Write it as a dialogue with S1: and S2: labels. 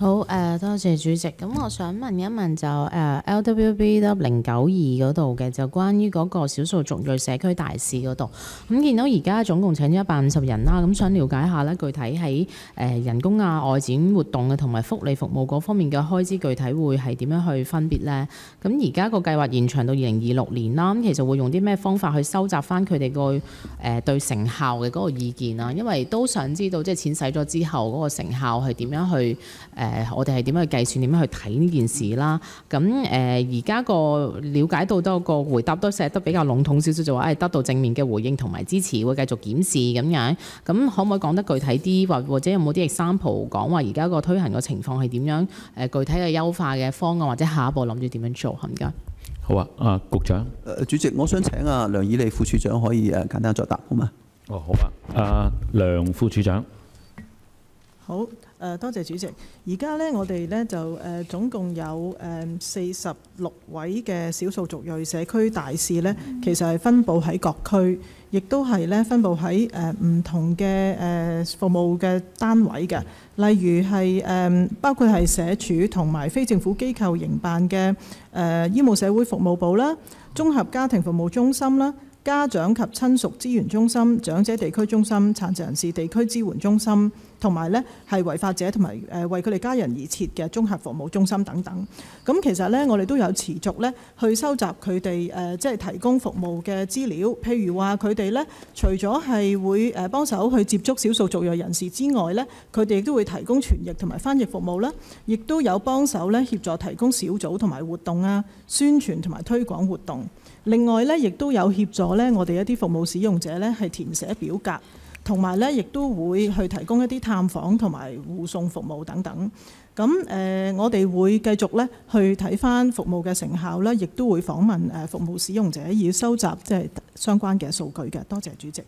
S1: 好多謝主席。咁我想問一問就LWBW 092嗰度嘅，就關於嗰個少數族裔社區大使嗰度。咁見到而家總共請咗150人啦，咁想了解下咧，具體喺人工啊、外展活動啊同埋福利服務嗰方面嘅開支，具體會係點樣去分別咧？咁而家個計劃延長到2026年啦，咁其實會用啲咩方法去收集翻佢哋個對成效嘅嗰個意見啊？因為都想知道即係錢使咗之後嗰個成效係點樣去我哋係點樣去計算、點樣去睇呢件事啦？咁而家個了解到多個回答都寫得比較籠統少少，就話得到正面嘅回應同埋支持，會繼續檢視咁樣。咁可唔可以講得具體啲，或者有冇啲 example 講話而家個推行嘅情況係點樣？具體嘅優化嘅方案或者下一步諗住點樣做？唔該。
S2: 好啊，局長。
S3: 主席，我想請梁以利副處長可以簡單作答，好嗎？
S2: 哦，好啊。梁副處長。
S4: 好，多謝主席。而家咧，我哋咧就總共有46位嘅少數族裔社區大使咧，其實係分佈喺各區，亦都係咧分佈喺唔同嘅服務嘅單位嘅，例如係包括係社署同埋非政府機構營辦嘅醫務社會服務部啦、綜合家庭服務中心啦、家長及親屬資源中心、長者地區中心、殘疾人士地區支援中心，同埋咧係違法者同埋為佢哋家人而設嘅綜合服務中心等等。咁其實咧，我哋都有持續咧去收集佢哋即係提供服務嘅資料。譬如話佢哋咧，除咗係會幫手去接觸少數族裔人士之外咧，佢哋亦都會提供傳譯同埋翻譯服務啦，亦都有幫手咧協助提供小組同埋活動啊、宣傳同埋推廣活動。另外咧，亦都有協助咧我哋一啲服務使用者咧係填寫表格，同埋咧亦都會去提供一啲探訪同埋護送服務等等。咁我哋會繼續咧去睇返服務嘅成效啦，亦都會訪問服務使用者，以收集即係相關嘅數據嘅。多謝主席。